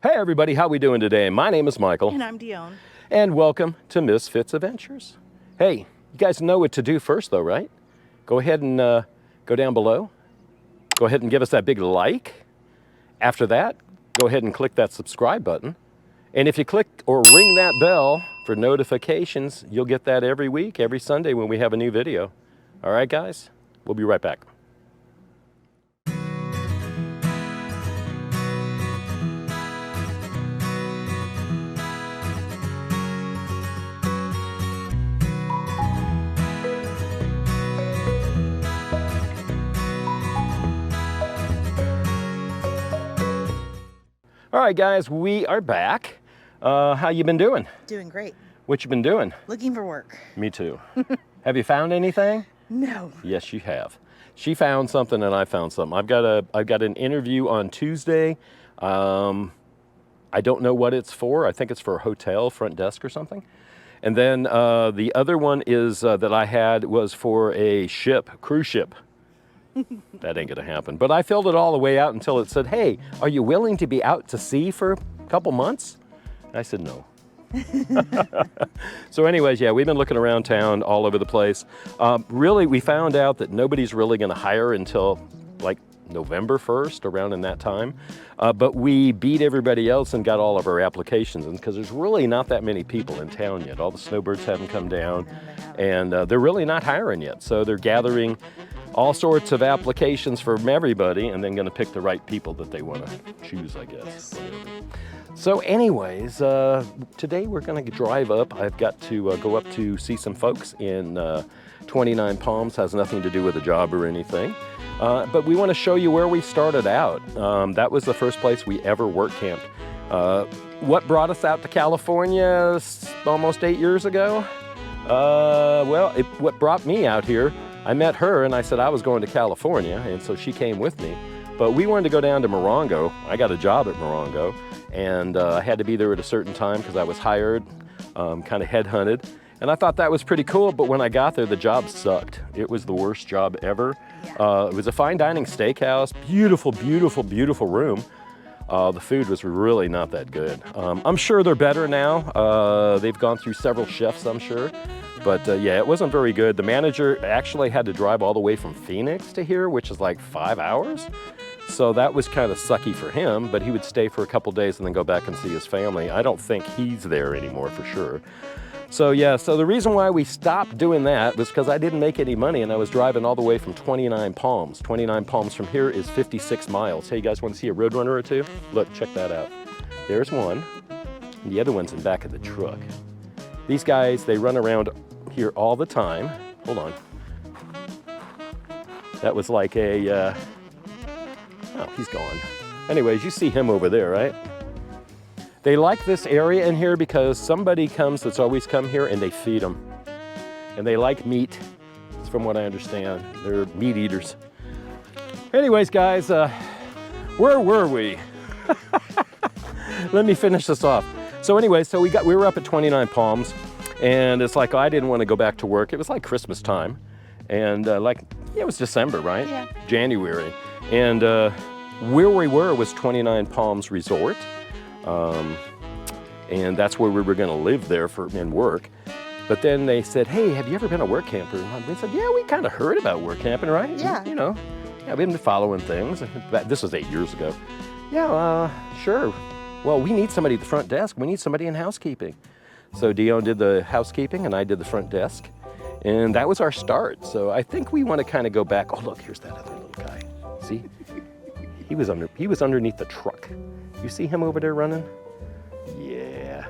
Hey everybody, how we doing today? My name is Michael. And I'm Dione. And welcome to MS FITZ'S Adventures. Hey, you guys know what to do first though, right? Go ahead and go down below. Go ahead and give us that big like. After that, go ahead and click that subscribe button. And if you click or ring that bell for notifications, you'll get that every week, every Sunday when we have a new video. All right, guys? We'll be right back. All right, guys, we are back. How you been doing? Doing great. What you been doing? Looking for work. Me too. Have you found anything? No. Yes, you have. She found something and I found something. I've got an interview on Tuesday. I don't know what it's for. I think it's for a hotel front desk or something. And then the other one is that I had was for a cruise ship. That ain't gonna happen. But I filled it all the way out until it said, hey, are you willing to be out to sea for a couple months? And I said no. So anyways, yeah, we've been looking around town all over the place. Really, we found out that nobody's really gonna hire until like November 1st, around in that time. But we beat everybody else and got all of our applications in because there's really not that many people in town yet. All the snowbirds haven't come down and they're really not hiring yet. So they're gathering all sorts of applications from everybody and then gonna pick the right people that they wanna choose, I guess. Yes. So anyways, today we're gonna drive up. I've got to go up to see some folks in Twentynine Palms. Has nothing to do with a job or anything. But we wanna show you where we started out. That was the first place we ever work camped. What brought us out to California almost 8 years ago? What brought me out here, I met her and I said I was going to California, and so she came with me. But we wanted to go down to Morongo. I got a job at Morongo, and I had to be there at a certain time because I was hired, kind of headhunted. And I thought that was pretty cool, but when I got there, the job sucked. It was the worst job ever. Yeah. It was a fine dining steakhouse, beautiful, beautiful, beautiful room. The food was really not that good. I'm sure they're better now. They've gone through several chefs, I'm sure. But yeah, it wasn't very good. The manager actually had to drive all the way from Phoenix to here, which is like 5 hours. So that was kind of sucky for him, but he would stay for a couple days and then go back and see his family. I don't think he's there anymore for sure. So yeah, so the reason why we stopped doing that was because I didn't make any money and I was driving all the way from Twentynine Palms. Twentynine Palms from here is 56 miles. Hey, you guys want to see a Roadrunner or two? Look, check that out. There's one, and the other one's in back of the truck. These guys, they run around here all the time. Hold on. That was like a, oh, he's gone. Anyways, you see him over there, right? They like this area in here because somebody comes that's always come here and they feed them. And they like meat, from what I understand. They're meat eaters. Anyways, guys, where were we? Let me finish this off. So anyway, so we were up at Twentynine Palms, and it's like, I didn't want to go back to work. It was like Christmas time. And yeah, it was December, right? Yeah. January. And where we were was Twentynine Palms Resort. And that's where we were going to live there and work. But then they said, hey, have you ever been a work camper? And we said, yeah, we kind of heard about work camping, right? Yeah. You know, yeah, we've been following things. This was 8 years ago. Yeah, sure. Well, we need somebody at the front desk. We need somebody in housekeeping. So Dione did the housekeeping and I did the front desk. And that was our start. So I think we want to kind of go back. Oh, look, here's that other little guy. See? He was underneath the truck. You see him over there running? Yeah.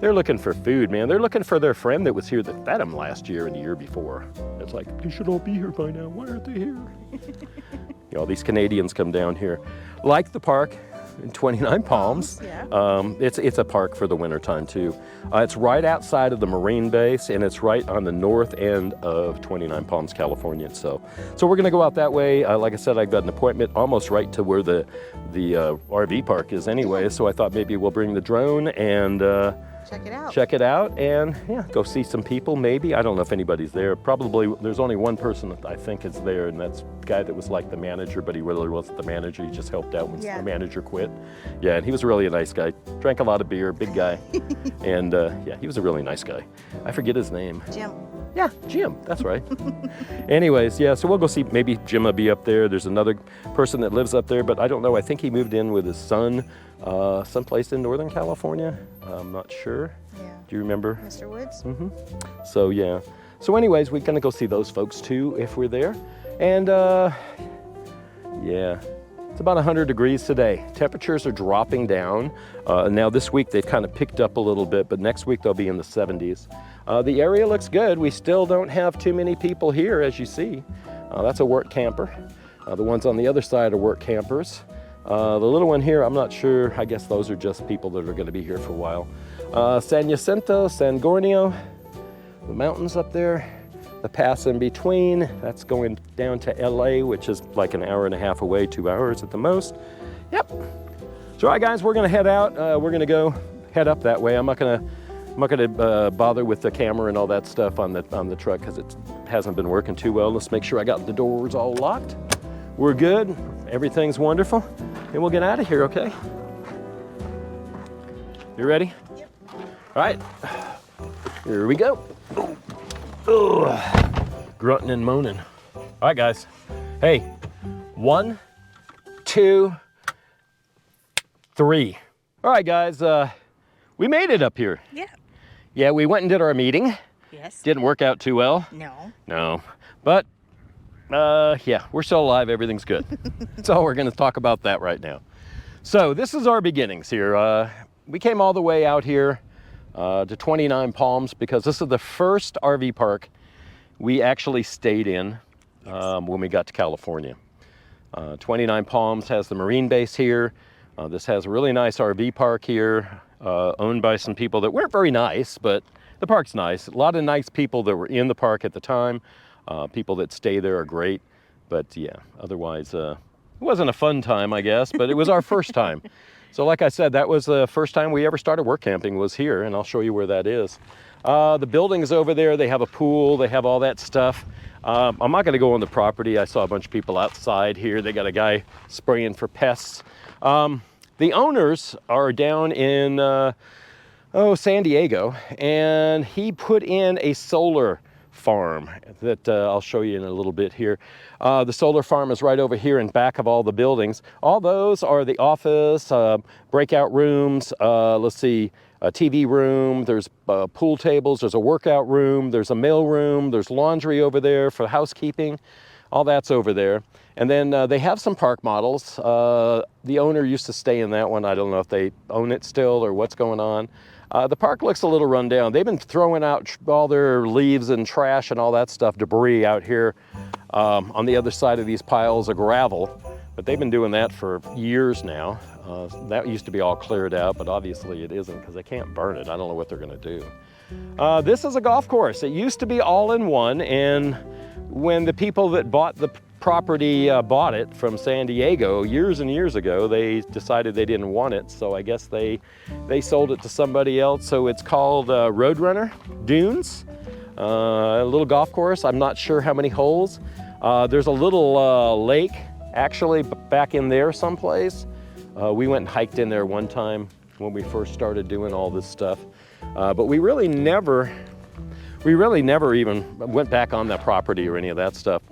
They're looking for food, man. They're looking for their friend that was here that fed them last year and the year before. It's like, they should all be here by now. Why aren't they here? You know, all these Canadians come down here. Like the park in Twentynine Palms. Yeah. It's a park for the wintertime too. It's right outside of the Marine base and it's right on the north end of Twentynine Palms, California. So we're gonna go out that way. Like I said, I've got an appointment almost right to where the RV park is anyway. So I thought maybe we'll bring the drone and check it out, and yeah, go see some people maybe. I don't know if anybody's there. Probably there's only one person that I think is there, and that's the guy that was like the manager, but he really wasn't the manager. He just helped out when the manager quit. Yeah, and he was really a nice guy. Drank a lot of beer, big guy. And yeah, he was a really nice guy. I forget his name. Jim. Yeah, Jim, that's right. Anyways, yeah, so we'll go see, maybe Jim will be up there. There's another person that lives up there, but I don't know. I think he moved in with his son someplace in Northern California. I'm not sure. Yeah. Do you remember? Mr. Woods? Mm-hmm. So yeah. So anyways, we're gonna go see those folks too if we're there. And yeah, it's about 100 degrees today. Temperatures are dropping down. Now this week they've kind of picked up a little bit, but next week they'll be in the 70s. The area looks good. We still don't have too many people here, as you see. That's a work camper. The ones on the other side are work campers. The little one here, I'm not sure. I guess those are just people that are going to be here for a while. San Jacinto, San Gornio, the mountains up there, the pass in between. That's going down to LA, which is like an hour and a half away, 2 hours at the most. Yep. So all right, guys, we're going to head out. We're going to go head up that way. I'm not going to bother with the camera and all that stuff on the truck because it hasn't been working too well. Let's make sure I got the doors all locked. We're good. Everything's wonderful. And we'll get out of here, okay? You ready? Yep. All right. Here we go. Ugh. Grunting and moaning. All right, guys. Hey, 1, 2, 3. All right, guys. We made it up here. Yeah. Yeah, we went and did our meeting. Yes. Didn't work out too well. No. But, yeah, we're still alive. Everything's good. So we're going to talk about that right now. So this is our beginnings here. We came all the way out here to Twentynine Palms because this is the first RV park we actually stayed in when we got to California. Twentynine Palms has the Marine base here. This has a really nice RV park here, owned by some people that weren't very nice, but the park's nice. A lot of nice people that were in the park at the time. People that stay there are great, but yeah, otherwise it wasn't a fun time, I guess, but it was our first time. So like I said, that was the first time we ever started work camping was here, and I'll show you where that is. The building's over there. They have a pool. They have all that stuff. I'm not going to go on the property. I saw a bunch of people outside here. They got a guy spraying for pests. The owners are down in San Diego, and he put in a solar farm that I'll show you in a little bit here. The solar farm is right over here in back of all the buildings. All those are the office, breakout rooms, let's see, a TV room, there's pool tables, there's a workout room, there's a mail room, there's laundry over there for housekeeping. All that's over there. And then they have some park models. The owner used to stay in that one. I don't know if they own it still or what's going on. The park looks a little run down. They've been throwing out all their leaves and trash and all that stuff, debris out here on the other side of these piles of gravel. But they've been doing that for years now. That used to be all cleared out, but obviously it isn't because they can't burn it. I don't know what they're gonna do. This is a golf course. It used to be all in one, and when the people that bought the property bought it from San Diego years and years ago, they decided they didn't want it, so I guess they sold it to somebody else. So it's called Roadrunner Dunes, a little golf course. I'm not sure how many holes. There's a little lake actually back in there someplace. We went and hiked in there one time when we first started doing all this stuff, but we really never even went back on that property or any of that stuff.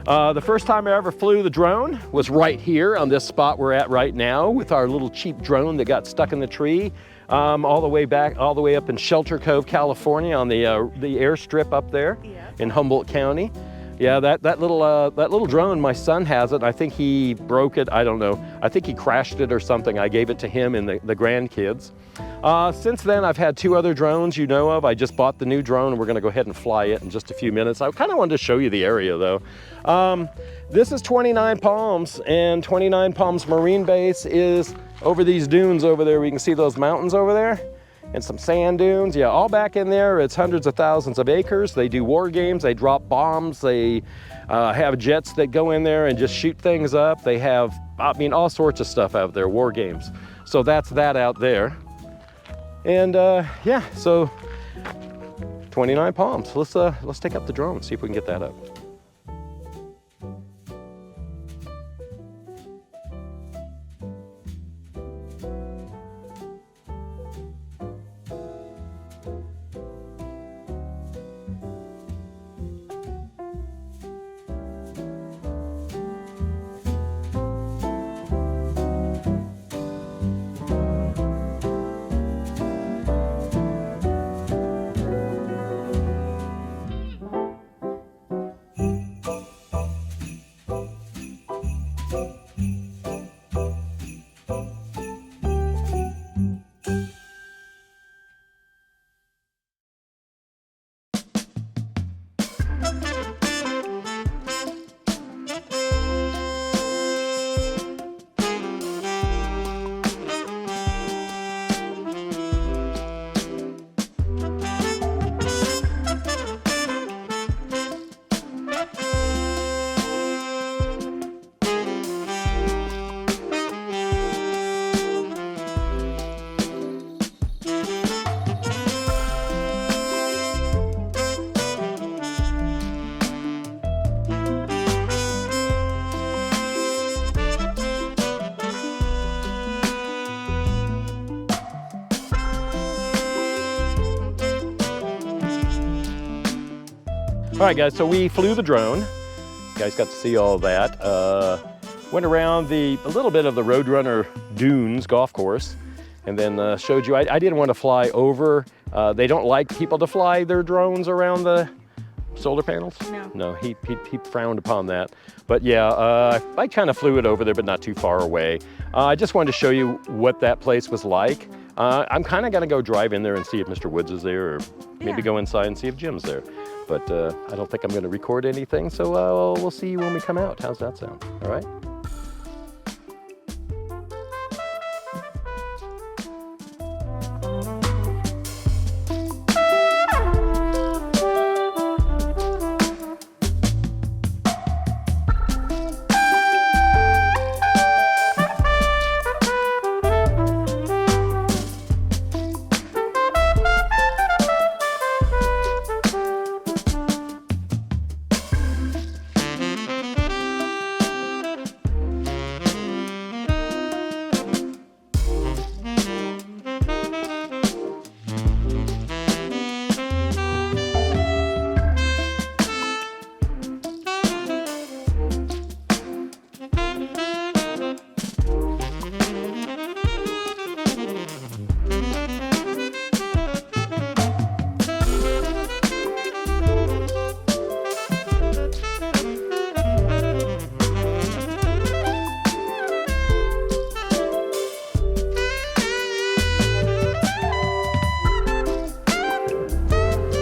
The first time I ever flew the drone was right here on this spot we're at right now with our little cheap drone that got stuck in the tree all the way up in Shelter Cove, California on the airstrip up there in Humboldt County. Yeah, that little drone, my son has it. I think he broke it. I don't know. I think he crashed it or something. I gave it to him and the grandkids. Since then, I've had 2 other drones you know of. I just bought the new drone and we're gonna go ahead and fly it in just a few minutes. I kind of wanted to show you the area though. This is Twentynine Palms, and Twentynine Palms Marine Base is over these dunes over there. We can see those mountains over there and some sand dunes. Yeah, all back in there. It's hundreds of thousands of acres. They do war games. They drop bombs. They have jets that go in there and just shoot things up. They have, I mean, all sorts of stuff out there, war games. So that's that out there. And yeah, so Twentynine Palms. Let's take up the drone, see if we can get that up. All right, guys, so we flew the drone. You guys got to see all that. Went around a little bit of the Roadrunner Dunes golf course, and then showed you, I didn't want to fly over. They don't like people to fly their drones around the solar panels. No, he frowned upon that. But yeah, I kind of flew it over there, but not too far away. I just wanted to show you what that place was like. I'm kind of gonna go drive in there and see if Mr. Woods is there, or maybe go inside and see if Jim's there. But I don't think I'm gonna record anything, so we'll see you when we come out. How's that sound? All right?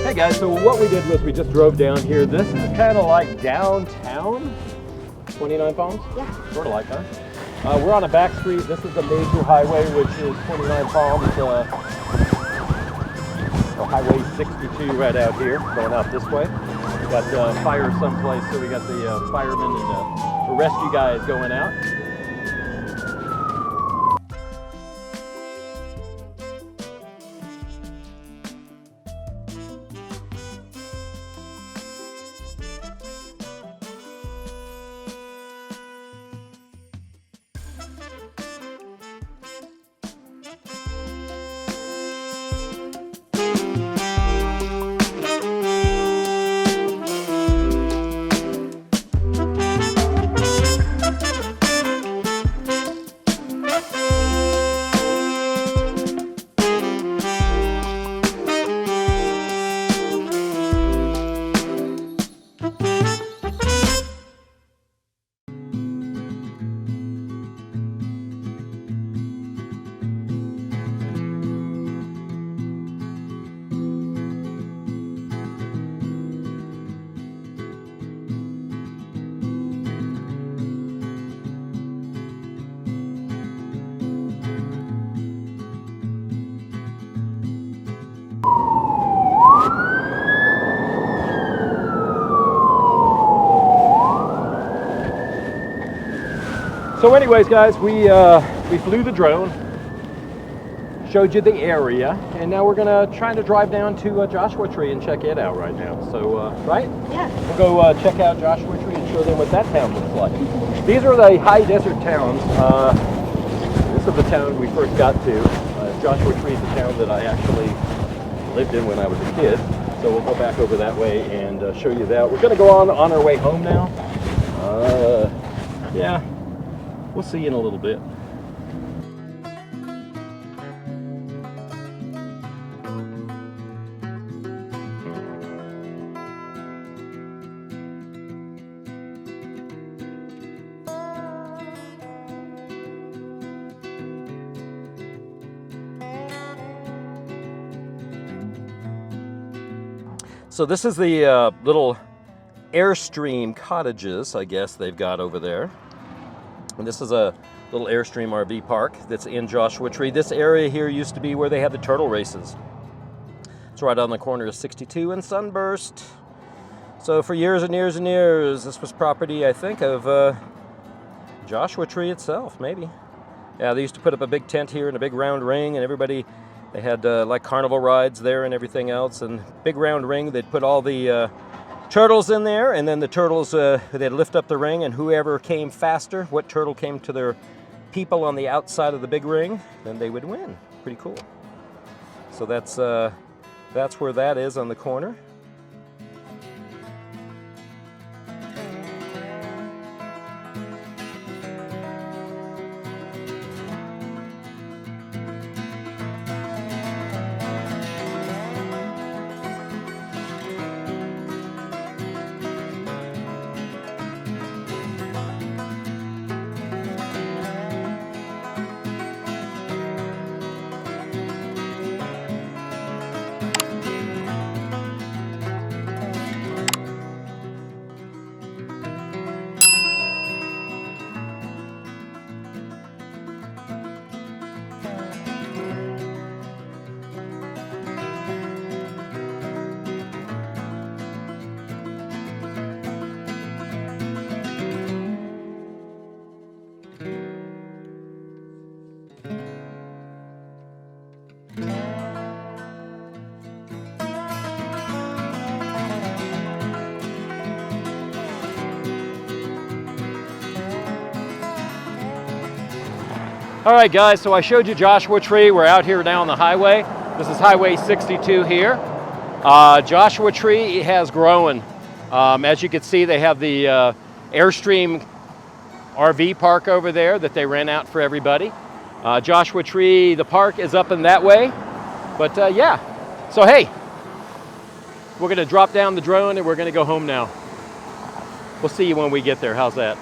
Hey guys, so what we did was we just drove down here. This is kind of like downtown Twentynine Palms? Yeah. Sort of like, huh? We're on a back street. This is the major highway, which is Twentynine Palms. Highway 62 right out here, going out this way. We got fire someplace, so we got the firemen and the rescue guys going out. So anyways, guys, we flew the drone, showed you the area, and now we're gonna try to drive down to Joshua Tree and check it out right now. So, right? Yeah. We'll go check out Joshua Tree and show them what that town looks like. These are the high desert towns. This is the town we first got to. Joshua Tree is the town that I actually lived in when I was a kid. So we'll go back over that way and show you that. We're gonna go on our way home now. Yeah, we'll see you in a little bit. So this is the little Airstream cottages, I guess they've got over there. And this is a little Airstream RV park that's in Joshua Tree. This area here used to be where they had the turtle races. It's right on the corner of 62 and Sunburst. So for years and years and years, this was property, I think, of Joshua Tree itself, maybe. Yeah, they used to put up a big tent here and a big round ring, and everybody, they had like carnival rides there and everything else, and big round ring. They'd put all the turtles in there, and then the turtles, they'd lift up the ring, and whoever came faster, what turtle came to their people on the outside of the big ring, then they would win. Pretty cool. So that's where that is on the corner. All right, guys, so I showed you Joshua Tree. We're out here now on the highway. This is Highway 62 here. Joshua Tree has grown. As you can see, they have the Airstream RV park over there that they rent out for everybody. Joshua Tree, the park is up in that way. But yeah, so hey, we're gonna drop down the drone and we're gonna go home now. We'll see you when we get there. How's that?